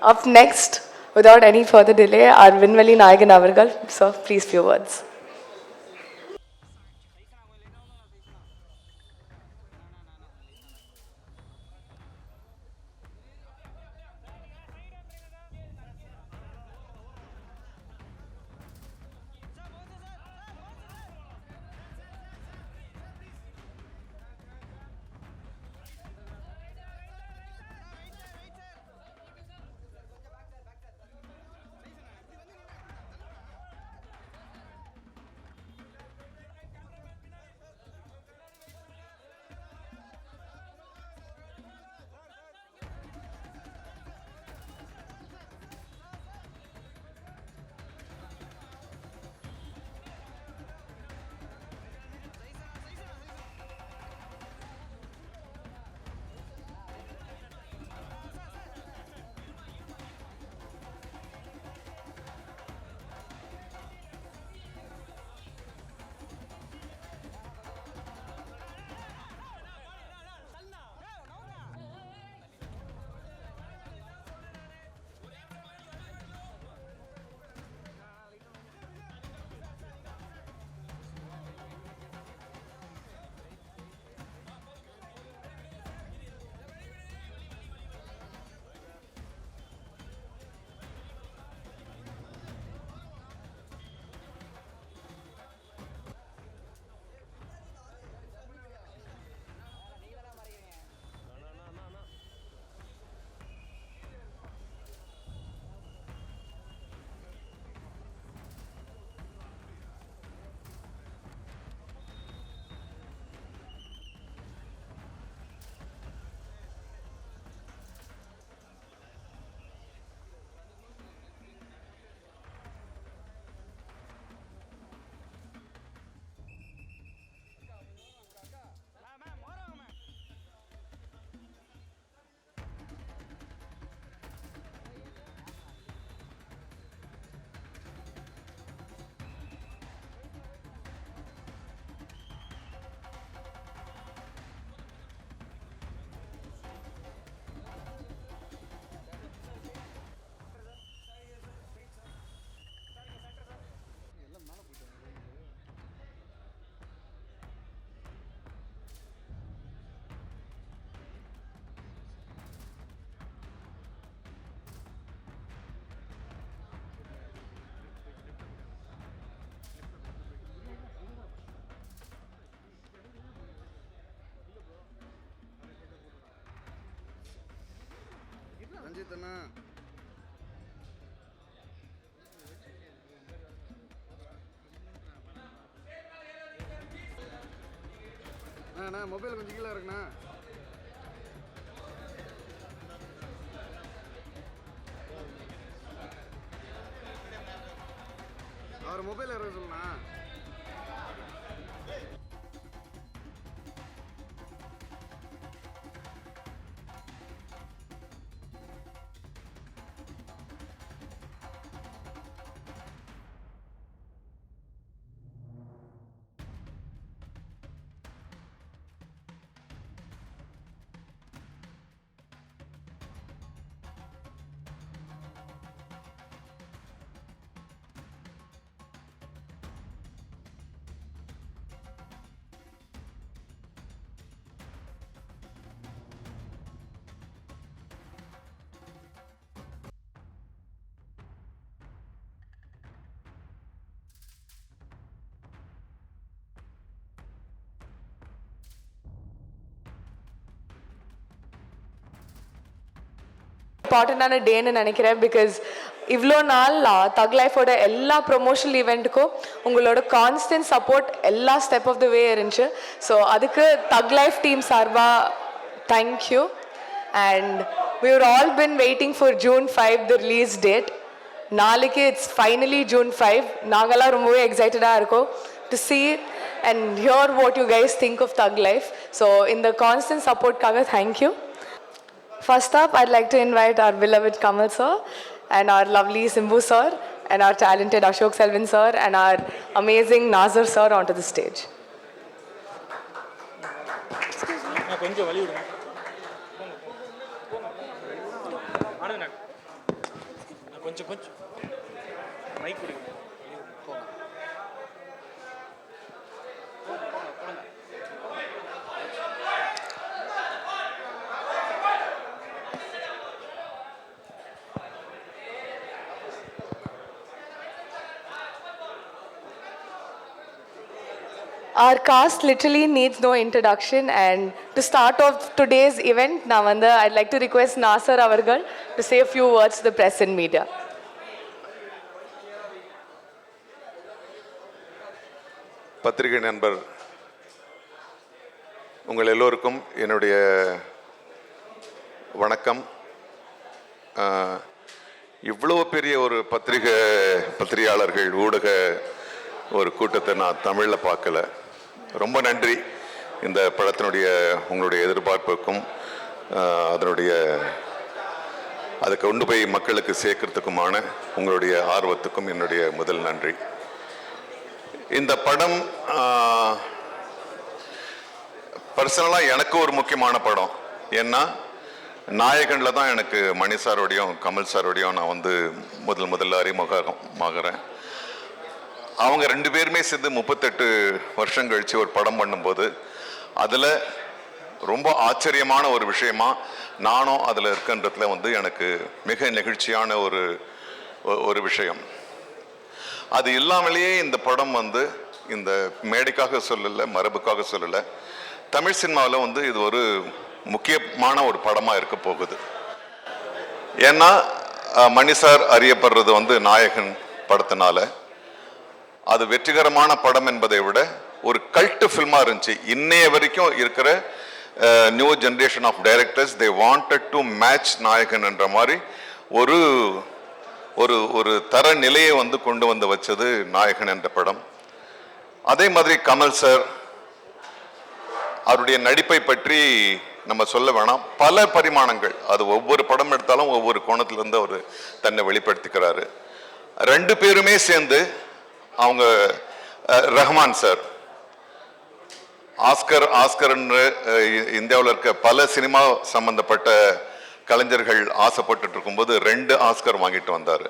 Up next, without any further delay, our Vinvali Nayagan Avargal. Sir, please, few words. Ranjith அண்ணா அண்ணா mobile கொஞ்சம் கீழே இருக்குண்ணா. அவர் மொபைல் இறக்க சொல்லுண்ணா. இம்பார்ட்டண்டான டேன்னு நினைக்கிறேன். பிகாஸ் இவ்வளோ நாள் தக் லைஃபோட எல்லா ப்ரொமோஷனல் ஈவெண்ட்டுக்கும் உங்களோட கான்ஸ்டன்ட் சப்போர்ட் எல்லா ஸ்டெப் ஆஃப் த வே இருந்துச்சு. ஸோ அதுக்கு தக் லைஃப் டீம் சார்பாக thank you. And we were all been waiting for June 5 the release date. நாளைக்கு இட்ஸ் ஃபைனலி June 5. நாங்கள்லாம் ரொம்பவே எக்ஸைட்டடாக இருக்கோம் to see it and hear what you guys think of Thug Life. So in the constant support kaga thank you. First up, I'd like to invite our beloved Kamal sir and our lovely Simbu sir and our talented Ashok Selvan sir and our amazing Nazar sir onto the stage. கொஞ்சம் வலி விடுங்க. கொஞ்சம் கொஞ்சம் mic கொடுங்க. Our cast literally needs no introduction, and to start off today's event, I'd like to request Nasser Avargal to say a few words to the press and media. பத்திரிகை நண்பர் உங்கள் எல்லோருக்கும் என்னுடைய வணக்கம். இவ்வளோ பெரிய ஒரு பத்திரிகையாளர்கள் ஊடக ஒரு கூட்டத்தை நான் தமிழில் பார்க்கல. ரொம்ப நன்றி இந்த படத்தினுடைய உங்களுடைய எதிர்பார்ப்புக்கும் அதை கொண்டு போய் மக்களுக்கு சேர்க்கறதுக்குமான உங்களுடைய ஆர்வத்துக்கும் என்னுடைய முதல் நன்றி. இந்த படம் பர்சனலாக எனக்கு ஒரு முக்கியமான படம். ஏன்னா நாயகனில் தான் எனக்கு மணி சாரோடையும் கமல் சாரோடையும் நான் முதல்ல அறிமுகமாகறேன். அவங்க 2 பேருமே சேர்ந்து 38 வருஷம் கழிச்சு ஒரு படம் பண்ணும்போது அதில் ரொம்ப ஆச்சரியமான ஒரு விஷயமா நானும் அதில் இருக்கின்றதுல எனக்கு மிக நெகிழ்ச்சியான ஒரு விஷயம். அது இல்லாமலேயே இந்த படம் இந்த மேடைக்காக சொல்லலை, மரபுக்காக சொல்லலை, தமிழ் சினிமாவில் இது ஒரு முக்கியமான ஒரு படமாக இருக்க போகுது. ஏன்னா மணி சார் அறியப்படுறது நாயகன் படத்தினால. அது வெற்றிகரமான படம் என்பதை விட ஒரு கல்ட் ஃபில்மாக இருந்துச்சு. இன்னைய வரைக்கும் இருக்கிற new generation of directors they wanted to match Nayakan என்ற மாதிரி ஒரு ஒரு ஒரு தர நிலையை கொண்டு வச்சது நாயகன் என்ற படம். அதே மாதிரி கமல் சார் அவருடைய நடிப்பை பற்றி நம்ம சொல்ல வேணாம். பல பரிமாணங்கள், அது ஒவ்வொரு படம் எடுத்தாலும் ஒவ்வொரு கோணத்திலிருந்து அவர் தன்னை வெளிப்படுத்திக்கிறாரு. 2 பேருமே சேர்ந்து அவங்க ரஹ்மான் சார் ஆஸ்கர்ன்னு இந்தியாவில் இருக்க பல சினிமா சம்பந்தப்பட்ட கலைஞர்கள் ஆசைப்பட்டு இருக்கும்போது 2 ஆஸ்கர் வாங்கிட்டு வந்தார்.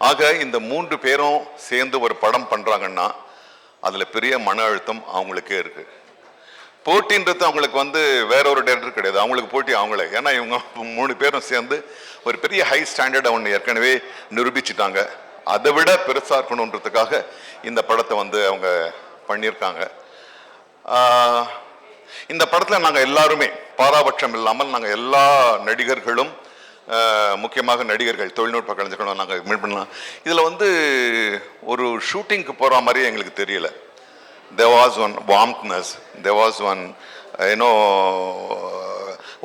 ஆக இந்த 3 பேரும் சேர்ந்து ஒரு படம் பண்றாங்கன்னா அதுல பெரிய மன அழுத்தம் அவங்களுக்கே இருக்கு. போட்டின்றது அவங்களுக்கு வேற ஒரு டைரக்டர் கிடையாது, அவங்களுக்கு போட்டி அவங்களே. ஏன்னா இவங்க 3 பேரும் சேர்ந்து ஒரு பெரிய ஹை ஸ்டாண்டர்டை ஒன்று ஏற்கனவே நிரூபிச்சுட்டாங்க. அதை விட பெருசாக இருக்கணுன்றதுக்காக இந்த படத்தை அவங்க பண்ணியிருக்காங்க. இந்த படத்தில் நாங்கள் எல்லாருமே பாராபட்சம் இல்லாமல் நாங்கள் எல்லா நடிகர்களும், முக்கியமாக நடிகர்கள், தொழில்நுட்ப கலைஞர்களும் நாங்கள் மீட் பண்ணலாம். இதில் ஒரு ஷூட்டிங்க்கு போகிற மாதிரியே எங்களுக்கு தெரியல. there was one warmthness, there was one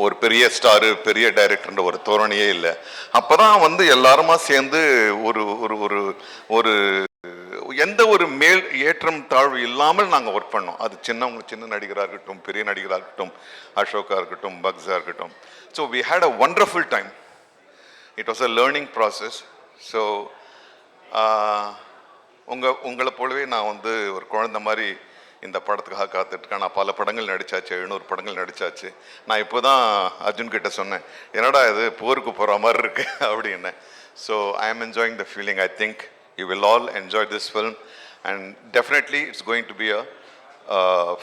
ஒரு பெரிய ஸ்டாரு, பெரிய டைரக்டர்ன்ற ஒரு தோரணையே இல்லை. அப்போதான் எல்லாருமா சேர்ந்து ஒரு ஒரு ஒரு ஒரு எந்த ஒரு மேல் ஏற்றம் தாழ்வு இல்லாமல் நாங்கள் ஒர்க் பண்ணோம். அது சின்ன நடிகராக இருக்கட்டும், பெரிய நடிகராக இருக்கட்டும், அசோகா இருக்கட்டும், பக்ஸா இருக்கட்டும். So we had a wonderful time. It was a learning process. So உங்களை போலவே நான் ஒரு குழந்தை மாதிரி இந்த படத்துக்காக காத்துட்ருக்கேன். நான் பல படங்கள் நடித்தாச்சு, 700 படங்கள் நடித்தாச்சு. நான் இப்போ தான் அர்ஜுன் கிட்ட சொன்னேன், என்னடா இது போருக்கு போகிற மாதிரி இருக்கு அப்படின்னு. ஸோ ஐ ஆம் enjoying the feeling. I think you will all enjoy this film and definitely it's going to be a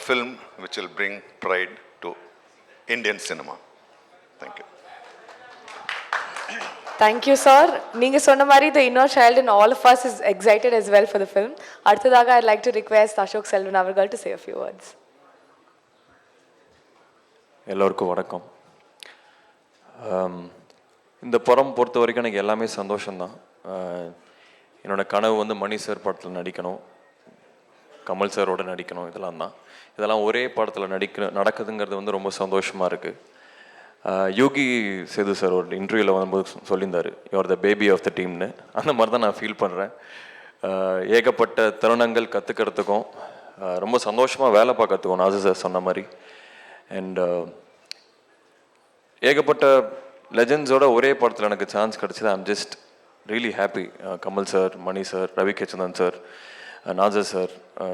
film which will bring fried to Indian cinema. Thank you. Thank you, sir. நீங்க சொன்ன மாதிரி the inner child in all of us is excited as well for the film. அடுத்ததாக I'd like to request Ashok Selvan அவர்கள் to say a few words. எல்லோருக்கும் வணக்கம். இந்த படம் பொறுத்த வரைக்கும் எனக்கு எல்லாமே சந்தோஷம்தான். என்னோட கனவு மணி சார் படத்தில் நடிக்கணும், கமல் சாரோட நடிக்கணும். இதெல்லாம் ஒரே படத்தில் நடக்குதுங்கிறது ரொம்ப சந்தோஷமாக இருக்குது. யோகி சேது சார் ஒரு இன்டர்வியூவில் வரும்போது சொல்லியிருந்தார், you're the baby of the டீம்னு. அந்த மாதிரி தான் நான் ஃபீல் பண்ணுறேன். ஏகப்பட்ட தருணங்கள் கற்றுக்கிறதுக்கும் ரொம்ப சந்தோஷமாக வேலை பார்க்கறதுக்கும் நாசர் சார் சொன்ன மாதிரி. அண்ட் ஏகப்பட்ட லெஜண்ட்ஸோட ஒரே படத்தில் எனக்கு சான்ஸ் கிடச்சிது. I'm just really happy. Kamal sir, Mani sir, Ravi K Chandran sir, Nasser sir,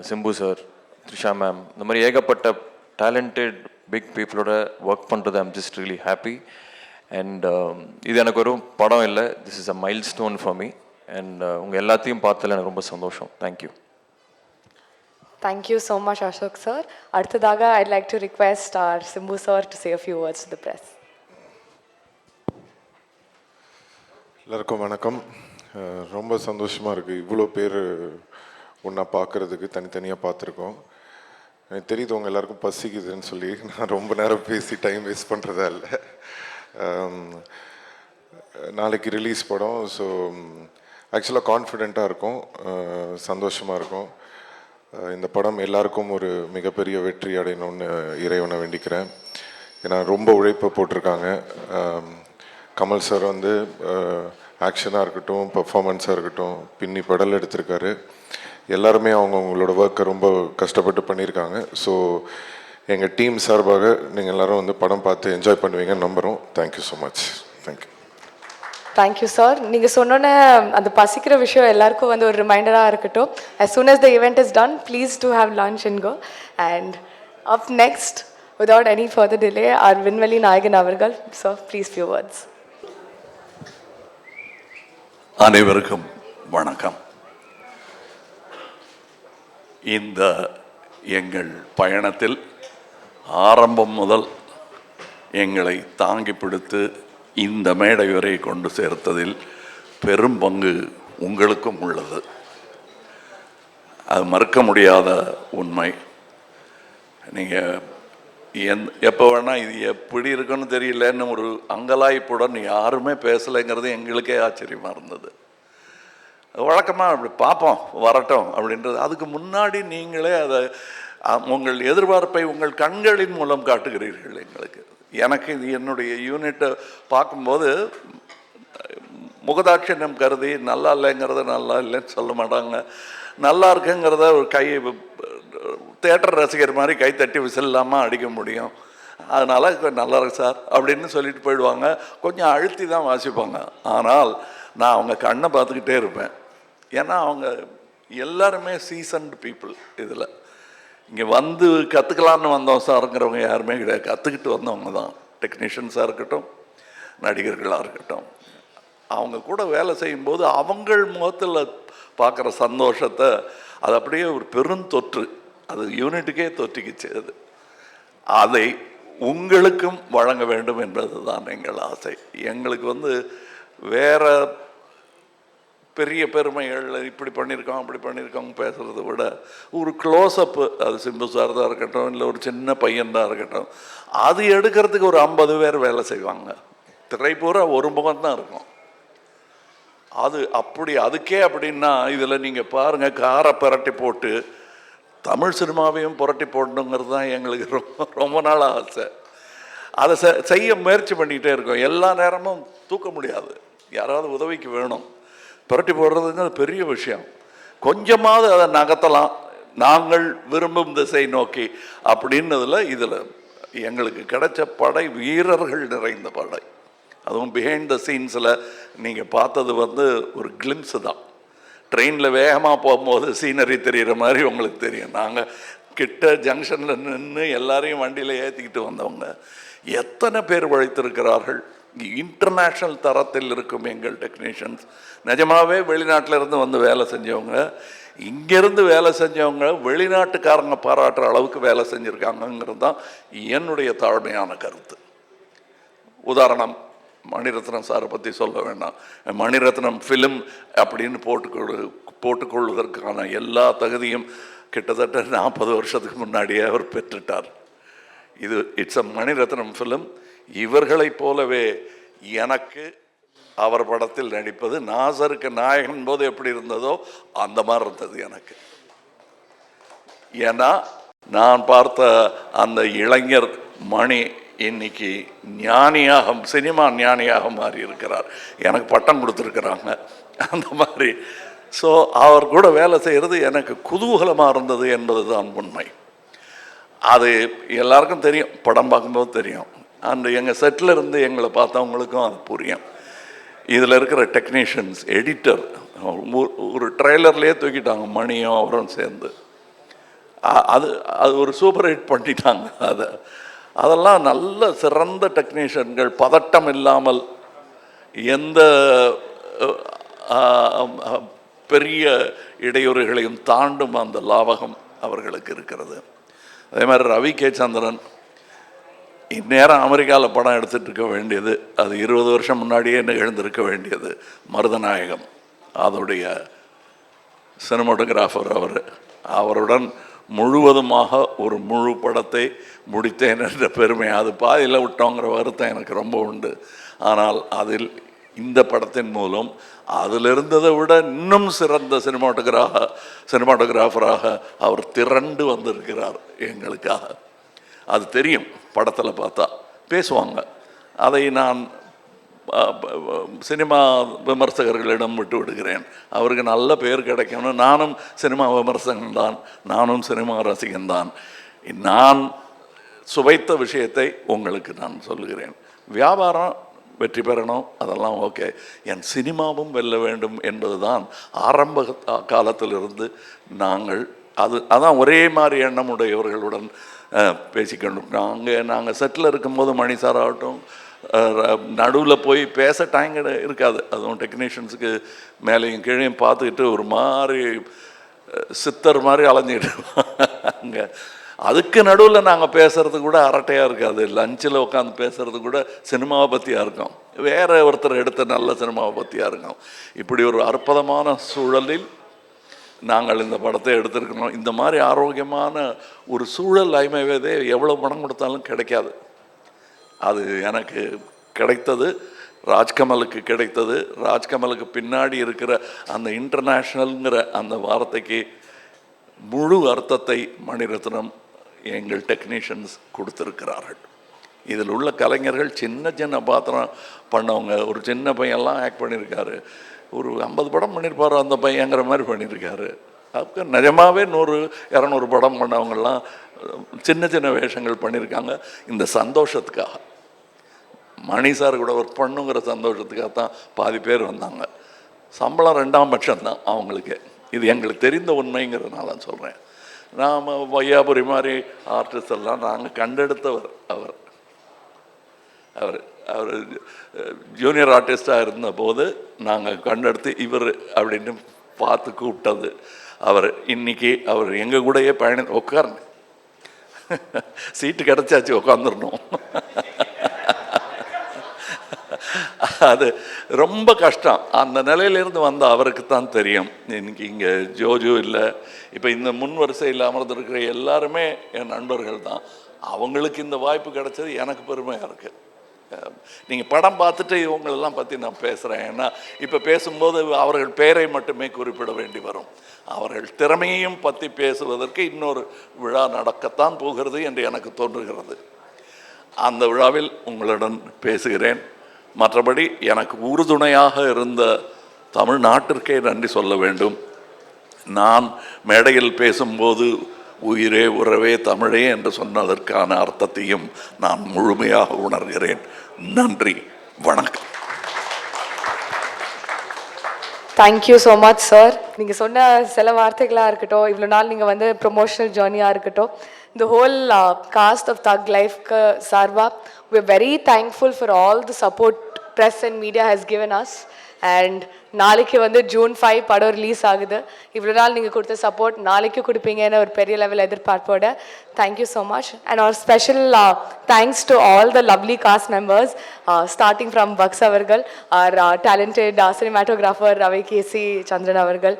Simbu sir, Trisha ma'am, இந்த மாதிரி ஏகப்பட்ட டேலண்டட் பிக் பீப்புளோட ஒர்க் பண்ணுறது I'm just really happy. And இது எனக்கு ஒரு படம் இல்லை, this is a milestone for me. And உங்கள் எல்லாத்தையும் பார்த்ததில் எனக்கு ரொம்ப சந்தோஷம். Thank you. Thank you so much, Ashok sir. அடுத்ததாக I'd like to request our Simbu sir to say a few words to the press. எல்லாருக்கும் வணக்கம். ரொம்ப சந்தோஷமாக இருக்குது. இவ்வளோ பேர் ஒன்றா பார்க்குறதுக்கு தனித்தனியாக பார்த்துருக்கோம். எனக்கு தெரியுது உங்கள் எல்லாருக்கும் பசிக்குதுன்னு சொல்லி நான் ரொம்ப நேரம் பேசி டைம் வேஸ்ட் பண்ணுறதா இல்லை. நாளைக்கு ரிலீஸ் படம். ஸோ ஆக்சுவலாக கான்ஃபிடெண்ட்டாக இருக்கும், சந்தோஷமாக இருக்கும். இந்த படம் எல்லாருக்கும் ஒரு மிகப்பெரிய வெற்றி அடையணும்னு இறைவனை வேண்டிக்கிறேன். ஏன்னா ரொம்ப உழைப்பை போட்டிருக்காங்க. கமல் சார் வந்து ஆக்ஷனாக இருக்கட்டும், பர்ஃபார்மன்ஸாக இருக்கட்டும், பின்னி படல் எடுத்திருக்காரு. எல்லாருமே அவங்களோட ஒர்க்கை ரொம்ப கஷ்டப்பட்டு பண்ணியிருக்காங்க. ஸோ எங்கள் டீம் சார்பாக நீங்கள் எல்லோரும் வந்து படம் பார்த்து என்ஜாய் பண்ணுவீங்கன்னு நம்புகிறோம். Thank you so much. Thank you. Thank you sir. நீங்கள் சொன்னோன்னே அந்த பசிக்கிற விஷயம் எல்லாருக்கும் வந்து ஒரு ரிமைண்டராக இருக்கட்டும். as soon as the event is done, please do have lunch and go. And up next, without any further delay, our Vinveli Nayagan avargal. Sir, please few words. அனைவருக்கும் வணக்கம். இந்த எங்கள் பயணத்தில் ஆரம்பம் முதல் எங்களை தாங்கி பிடித்து இந்த மேடை வரை கொண்டு சேர்த்ததில் பெரும் பங்கு உங்களுக்கும் உள்ளது. அது மறுக்க முடியாத உண்மை. நீங்கள் எப்போ வேணால் இது எப்படி இருக்குன்னு தெரியலன்னு ஒரு அங்கலாய்ப்புடன் யாருமே பேசலைங்கிறது எங்களுக்கே ஆச்சரியமாக இருந்தது. வழக்கமாக அப்படி பார்ப்போம் வரட்டும் அப்படின்றது. அதுக்கு முன்னாடி நீங்களே அதை உங்கள் எதிர்பார்ப்பை உங்கள் கண்களின் மூலம் காட்டுகிறீர்கள் எங்களுக்கு. எனக்கு இது என்னுடைய யூனிட்டை பார்க்கும்போது முகதாட்சியம் கருதி நல்லா இல்லைங்கிறத நல்லா இல்லைன்னு சொல்ல மாட்டாங்க, நல்லா இருக்குங்கிறத ஒரு கை தேட்டர் ரசிகர் மாதிரி கைத்தட்டி விசில் இல்லாமல் அடிக்க முடியும். அதனால் நல்லா இருக்கு சார் அப்படின்னு சொல்லிட்டு போயிடுவாங்க. கொஞ்சம் அழுத்தி தான் வாசிப்பாங்க. ஆனால் நான் அவங்க கண்ணை பார்த்துக்கிட்டே இருப்பேன். ஏன்னா அவங்க எல்லாருமே சீசன்டு பீப்புள். இதில் இங்கே வந்து கற்றுக்கலான்னு வந்தோம் சாருங்கிறவங்க யாருமே கிடையாது. கற்றுக்கிட்டு வந்தவங்க தான். டெக்னீஷியன்ஸாக இருக்கட்டும், நடிகர்களாக இருக்கட்டும். அவங்க கூட வேலை செய்யும்போது அவங்கள் முகத்தில் பார்க்குற சந்தோஷத்தை அது அப்படியே ஒரு பெருந்தொற்று, அது யூனிட்டுக்கே தொற்றிக்கிச்சு. அது அதை உங்களுக்கும் வழங்க வேண்டும் என்பது தான் எங்கள் ஆசை. எங்களுக்கு வந்து வேறு பெரிய பெருமைகள் இப்படி பண்ணியிருக்கோம் அப்படி பண்ணியிருக்கோங்க பேசுகிறத விட ஒரு க்ளோஸ்அப்பு, அது சிம்பு சார் தான் இருக்கட்டும், இல்லை ஒரு சின்ன பையன் தான் இருக்கட்டும், அது எடுக்கிறதுக்கு ஒரு 50 பேர் வேலை செய்வாங்க. திரை பூரா ஒரு முகம் தான் இருக்கும். அது அப்படி அதுக்கே அப்படின்னா இதில் நீங்கள் பாருங்கள், காரை புரட்டி போட்டு தமிழ் சினிமாவையும் புரட்டி போடணுங்கிறது தான் எங்களுக்கு ரொம்ப நாள் ஆசை. அதை செய்ய முயற்சி பண்ணிக்கிட்டே இருக்கோம். எல்லா நேரமும் தூக்க முடியாது, யாராவது உதவிக்கு வேணும். புரட்டி போடுறதுங்கிறது பெரிய விஷயம். கொஞ்சமாவது அதை நகர்த்தலாம் நாங்கள் விரும்பும் திசை நோக்கி அப்படின்னதில் இதில் எங்களுக்கு கிடைச்ச படை வீரர்கள் நிறைந்த படை. அதுவும் பிஹைண்ட் த சீன்ஸில் நீங்கள் பார்த்தது வந்து ஒரு கிளிம்ஸு தான். ட்ரெயினில் வேகமாக போகும்போது சீனரி தெரிகிற மாதிரி உங்களுக்கு தெரியும். நாங்கள் கிட்ட ஜங்ஷனில் நின்று எல்லாரையும் வண்டியில் ஏற்றிக்கிட்டு வந்தவங்க எத்தனை பேர் உழைத்திருக்கிறார்கள். இன்டர்நேஷ்னல் தரத்தில் இருக்கும் எங்கள் டெக்னீஷியன்ஸ். நிஜமாகவே வெளிநாட்டில் இருந்து வந்து வேலை செஞ்சவங்க, இங்கேருந்து வேலை செஞ்சவங்க வெளிநாட்டுக்காரங்க பாராட்டுற அளவுக்கு வேலை செஞ்சுருக்காங்கங்கிறது தான் என்னுடைய தாழ்மையான கருத்து. உதாரணம், மணிரத்னம் சாரை பற்றி சொல்ல வேண்டாம். மணிரத்னம் ஃபிலிம் அப்படின்னு போட்டுக்கொள்வதற்கான எல்லா தகுதியும் கிட்டத்தட்ட 40 வருஷத்துக்கு முன்னாடியே அவர் பெற்றுட்டார். இது இட்ஸ் அ மணிரத்னம் ஃபிலிம். இவர்களைப் போலவே எனக்கு அவர் படத்தில் நடிப்பது நாசருக்கு நாயகன் போது எப்படி இருந்ததோ அந்த மாதிரி இருந்தது எனக்கு. ஏன்னா நான் பார்த்த அந்த இளைஞர் மணி இன்னைக்கு ஞானியாக, சினிமா ஞானியாக மாறி இருக்கிறார். எனக்கு பட்டம் கொடுத்துருக்குறாங்க அந்த மாதிரி. ஸோ அவர் கூட வேலை செய்கிறது எனக்கு குதூகலமாக இருந்தது என்பது தான் உண்மை. அது எல்லாருக்கும் தெரியும், படம் பார்க்கும்போது தெரியும். அந்த எங்கள் செட்டில் இருந்து எங்களை பார்த்தவங்களுக்கும் அது புரியும். இதில் இருக்கிற டெக்னீஷியன்ஸ், எடிட்டர், ஒரு ட்ரெய்லர்லேயே தூக்கிட்டாங்க மணியும் அவரும் சேர்ந்து. அது அது ஒரு சூப்பர் ஹிட் பண்ணிட்டாங்க. அதெல்லாம் நல்ல சிறந்த டெக்னீஷியன்கள், பதட்டம் இல்லாமல் எந்த பெரிய இடையூறுகளையும் தாண்டும் அந்த லாவகம் அவர்களுக்கு இருக்கிறது. அதே மாதிரி ரவி கே சந்திரன் இந்நேரம் அமெரிக்காவில் படம் எடுத்துகிட்டு இருக்க வேண்டியது, அது 20 வருஷம் முன்னாடியே நிகழ்ந்திருக்க வேண்டியது. மருதநாயகம் அதோடைய சினிமாட்டோகிராஃபர் அவருடன் முழுவதுமாக ஒரு முழு படத்தை முடித்தேன் என்ற பெருமை, அது பாதியில் விட்டோங்கிற வருத்தம் எனக்கு ரொம்ப உண்டு. ஆனால் அதில் இந்த படத்தின் மூலம் அதில் இருந்ததை விட இன்னும் சிறந்த சினிமாட்டோகிராஃபராக அவர் திரண்டு வந்திருக்கிறார் எங்களுக்காக. அது தெரியும், படத்தில் பார்த்தா பேசுவாங்க. அதை நான் சினிமா விமர்சகர்களிடம் விட்டு விடுகிறேன். அவருக்கு நல்ல பேர் கிடைக்கணும். நானும் சினிமா விமர்சகன்தான், நானும் சினிமா ரசிகன்தான். நான் சுவைத்த விஷயத்தை உங்களுக்கு நான் சொல்லுகிறேன். வியாபாரம் வெற்றி பெறணும், அதெல்லாம் ஓகே. என் சினிமாவும் வெல்ல வேண்டும் என்பது தான் ஆரம்ப காலத்திலிருந்து நாங்கள் அதான் ஒரே மாதிரி எண்ணம் உடையவர்களுடன் பேசிக்கணும். நாங்கள் செட்டில் இருக்கும்போது மணி சார் ஆகட்டும், நடுவில் போய் பேச டைம் இருக்காது. அதுவும் டெக்னீஷியன்ஸுக்கு மேலேயும் கீழேயும் பார்த்துக்கிட்டு ஒரு மாதிரி சித்தர் மாதிரி அலைஞ்சிக்கிட்டு அங்கே. அதுக்கு நடுவில் நாங்கள் பேசுகிறது கூட அரட்டையாக இருக்காது. லஞ்சில் உட்காந்து பேசுகிறது கூட சினிமாவை பற்றியாக இருக்கும், வேற ஒருத்தர் எடுத்த நல்ல சினிமாவை பற்றியாக இருக்கும். இப்படி ஒரு அற்புதமான சூழலில் நாங்கள் இந்த படத்தை எடுத்திருக்கணும். இந்த மாதிரி ஆரோக்கியமான ஒரு சூழல் ஐமைவேதே எவ்வளோ பணம் கொடுத்தாலும் கிடைக்காது. அது எனக்கு கிடைத்தது, ராஜ்கமலுக்கு கிடைத்தது. ராஜ்கமலுக்கு பின்னாடி இருக்கிற அந்த இன்டர்நேஷ்னல்ங்கிற அந்த வார்த்தைக்கு முழு அர்த்தத்தை மணிரத்னம் எங்கள் டெக்னீஷியன்ஸ் கொடுத்துருக்கிறார்கள். இதில் உள்ள கலைஞர்கள் சின்ன சின்ன பாத்திரம் பண்ணவங்க. ஒரு சின்ன பையன்லாம் ஆக்ட் பண்ணியிருக்காரு, ஒரு 50 படம் பண்ணியிருப்பார் அந்த பையங்கிற மாதிரி பண்ணியிருக்காரு. அதுக்கு நிஜமாகவே 100-200 படம் பண்ணவங்கெல்லாம் சின்ன சின்ன வேஷங்கள் பண்ணியிருக்காங்க. இந்த சந்தோஷத்துக்காக, மணி சார் கூட ஒர்க் பண்ணுங்கிற சந்தோஷத்துக்காக தான் பாதி பேர் வந்தாங்க. சம்பளம் 2ஆம் பட்சம் தான் அவங்களுக்கு. இது எங்களுக்கு தெரிந்த உண்மைங்கிறதுனால சொல்கிறேன். நாம் வையாபுரி மாதிரி ஆர்டிஸ்ட் எல்லாம் நாங்கள் கண்டெடுத்தவர். அவர் ஜூனியர் ஆர்டிஸ்டாக இருந்தபோது நாங்கள் கண்டெடுத்து இவர் அப்படின்னு பார்த்து கூப்பிட்டது அவர். இன்னைக்கு அவர் எங்கள் கூடயே உட்காருங்க, சீட்டு கிடச்சாச்சு, உட்காந்துடணும். அது ரொம்ப கஷ்டம். அந்த நிலையிலேருந்து வந்த அவருக்கு தான் தெரியும். இன்னைக்கு இங்கே ஜோஜோ இல்லை, இப்போ இந்த முன் வரிசையில் அமர்ந்திருக்கிற எல்லாருமே என் நண்பர்கள் தான். அவங்களுக்கு இந்த வாய்ப்பு கிடைச்சது எனக்கு பெருமையாக இருக்குது. நீங்கள் படம் பார்த்துட்டு இவங்களெல்லாம் பற்றி நான் பேசுகிறேன். ஏன்னா இப்போ பேசும்போது அவர்கள் பெயரை மட்டுமே குறிப்பிட வேண்டி வரும். அவர்கள் திறமையையும் பற்றி பேசுவதற்கு இன்னொரு விழா நடக்கத்தான் போகிறது என்று எனக்கு தோன்றுகிறது. அந்த விழாவில் உங்களுடன் பேசுகிறேன். மற்றபடி எனக்கு உறுதுணையாக இருந்த தமிழ்நாட்டிற்கே நன்றி சொல்ல வேண்டும். நான் மேடையில் பேசும்போது உயிரே உறவே தமிழே என்று சொன்னதற்கான அர்த்தத்தையும் நான் முழுமையாக உணர்கிறேன். நன்றி, வணக்கம். Thank you so much sir. நீங்கள் சொன்ன சில வார்த்தைகளாக இருக்கட்டும், இவ்வளோ நாள் நீங்கள் வந்து ப்ரொமோஷனல் ஜேர்னியாக இருக்கட்டும், இந்த ஹோல் காஸ்ட் ஆஃப் தக் லைஃப்க்கு சார்பாக we are very thankful for all the support press and media has given us. And நாளைக்கு வந்து June 5 படம் ரிலீஸ் ஆகுது. இவ்வளோ நாள் நீங்கள் கொடுத்த சப்போர்ட் நாளைக்கு கொடுப்பீங்கன்னு ஒரு பெரிய லெவல் எதிர்பார்ப்போட thank you so much. And our special thanks to all the lovely cast members, starting from Bucks அவர்கள், our talented cinematographer Ravi K Chandran அவர்கள்,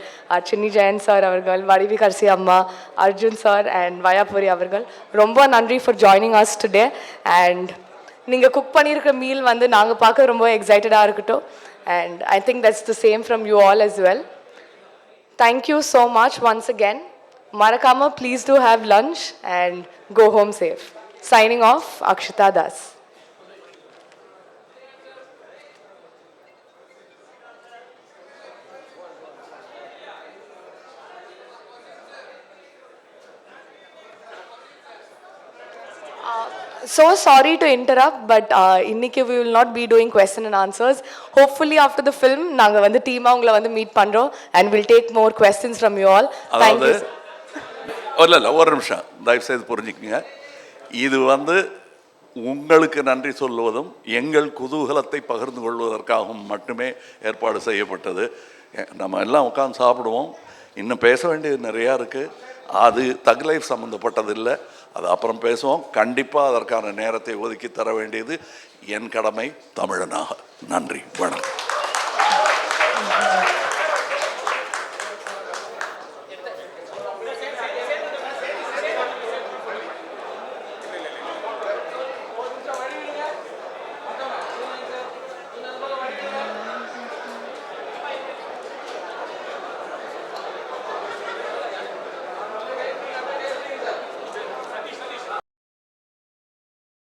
சின்னி ஜெயன் சார் அவர்கள், வடிவி கர்சி அம்மா, அர்ஜுன் சார் அண்ட் வயாபுரி அவர்கள். ரொம்ப நன்றி for joining us today. And நீங்கள் குக் பண்ணியிருக்கிற மீல் வந்து நாங்கள் பார்க்க ரொம்ப எக்ஸைட்டடாக இருக்கட்டும். And I think that's the same from you all as well. Thank you so much once again. Marakama, please do have lunch and go home safe. Signing off, Akshita Das. So sorry to interrupt, but இன்னைக்கு we will not be doing question and answers. Hopefully after the film நாங்க வந்து டீமா உங்களை வந்து meet பண்றோம் and we'll take more questions from you all. Thank you. இல்லை ஒரு நிமிஷம் தயவு செய்து புரிஞ்சுக்குங்க. இது வந்து உங்களுக்கு நன்றி சொல்லுவதும் எங்கள் குதூகலத்தை பகிர்ந்து கொள்வதற்காகவும் மட்டுமே ஏற்பாடு செய்யப்பட்டது. நம்ம எல்லாம் உட்காந்து சாப்பிடுவோம். இன்னும் பேச வேண்டியது நிறையா இருக்குது. அது தக் லைஃப் சம்மந்தப்பட்டது இல்லை, அது அப்புறம் பேசுவோம். கண்டிப்பாக அதற்கான நேரத்தை ஒதுக்கி தர வேண்டியது என் கடமை தமிழனாக. நன்றி, வணக்கம்.